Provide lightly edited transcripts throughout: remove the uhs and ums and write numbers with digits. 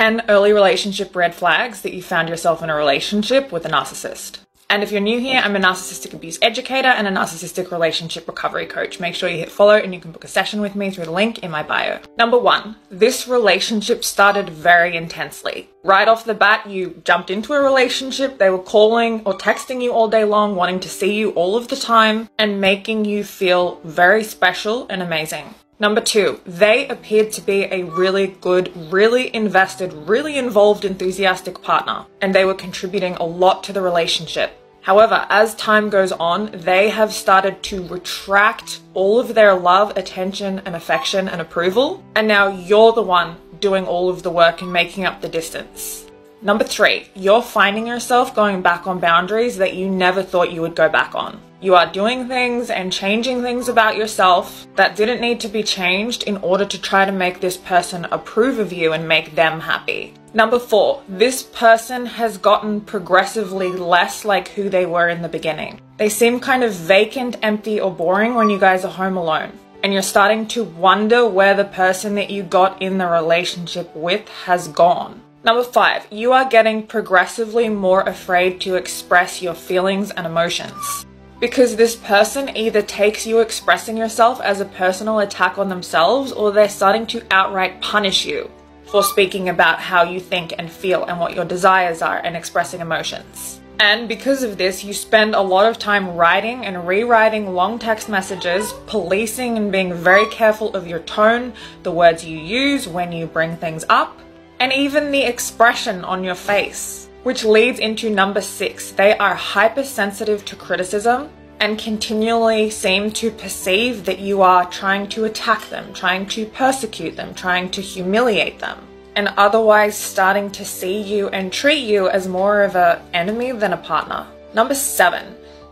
10 early relationship red flags that you found yourself in a relationship with a narcissist. And if you're new here, I'm a narcissistic abuse educator and a narcissistic relationship recovery coach. Make sure you hit follow and you can book a session with me through the link in my bio. Number 1, this relationship started very intensely. Right off the bat, you jumped into a relationship. They were calling or texting you all day long, wanting to see you all of the time and making you feel very special and amazing. Number 2, they appeared to be a really good, really invested, really involved, enthusiastic partner, and they were contributing a lot to the relationship. However, as time goes on, they have started to retract all of their love, attention, and affection and approval, and now you're the one doing all of the work and making up the distance. Number 3, you're finding yourself going back on boundaries that you never thought you would go back on. You are doing things and changing things about yourself that didn't need to be changed in order to try to make this person approve of you and make them happy. Number 4, this person has gotten progressively less like who they were in the beginning. They seem kind of vacant, empty, or boring when you guys are home alone. And you're starting to wonder where the person that you got in the relationship with has gone. Number 5, you are getting progressively more afraid to express your feelings and emotions. Because this person either takes you expressing yourself as a personal attack on themselves, or they're starting to outright punish you for speaking about how you think and feel and what your desires are and expressing emotions. And because of this, you spend a lot of time writing and rewriting long text messages, policing and being very careful of your tone, the words you use when you bring things up, and even the expression on your face. Which leads into number 6. They are hypersensitive to criticism and continually seem to perceive that you are trying to attack them, trying to persecute them, trying to humiliate them, and otherwise starting to see you and treat you as more of an enemy than a partner. Number 7.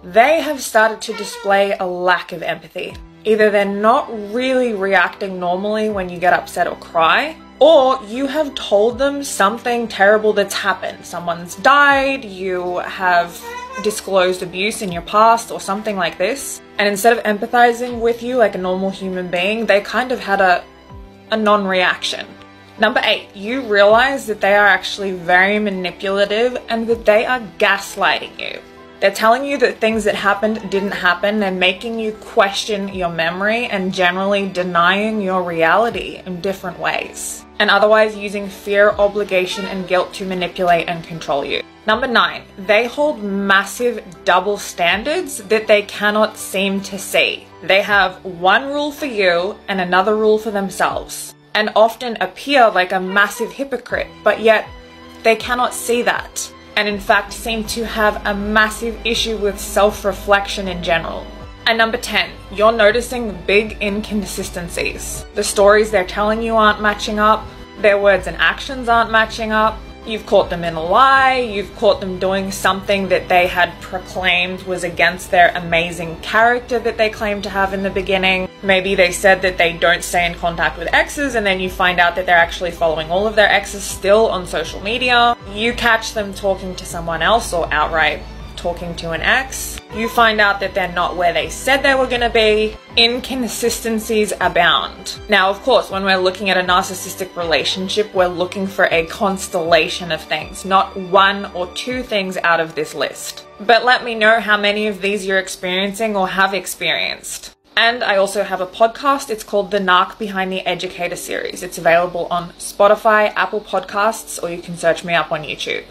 They have started to display a lack of empathy. Either they're not really reacting normally when you get upset or cry, or you have told them something terrible that's happened. Someone's died, you have disclosed abuse in your past or something like this. And instead of empathizing with you like a normal human being, they kind of had a non-reaction. Number 8, you realize that they are actually very manipulative and that they are gaslighting you. They're telling you that things that happened didn't happen. They're making you question your memory and generally denying your reality in different ways. And otherwise using fear, obligation, and guilt to manipulate and control you. Number 9, they hold massive double standards that they cannot seem to see. They have one rule for you and another rule for themselves, and often appear like a massive hypocrite, but yet they cannot see that. And in fact seem to have a massive issue with self-reflection in general. And number 10, you're noticing big inconsistencies. The stories they're telling you aren't matching up, their words and actions aren't matching up. You've caught them in a lie, you've caught them doing something that they had proclaimed was against their amazing character that they claimed to have in the beginning. Maybe they said that they don't stay in contact with exes, and then you find out that they're actually following all of their exes still on social media. You catch them talking to someone else or outright talking to an ex. You find out that they're not where they said they were going to be. Inconsistencies abound. Now, of course, when we're looking at a narcissistic relationship, we're looking for a constellation of things, not 1 or 2 things out of this list. But let me know how many of these you're experiencing or have experienced. And I also have a podcast. It's called the Narc Behind the Educator series. It's available on Spotify, Apple Podcasts, or you can search me up on YouTube.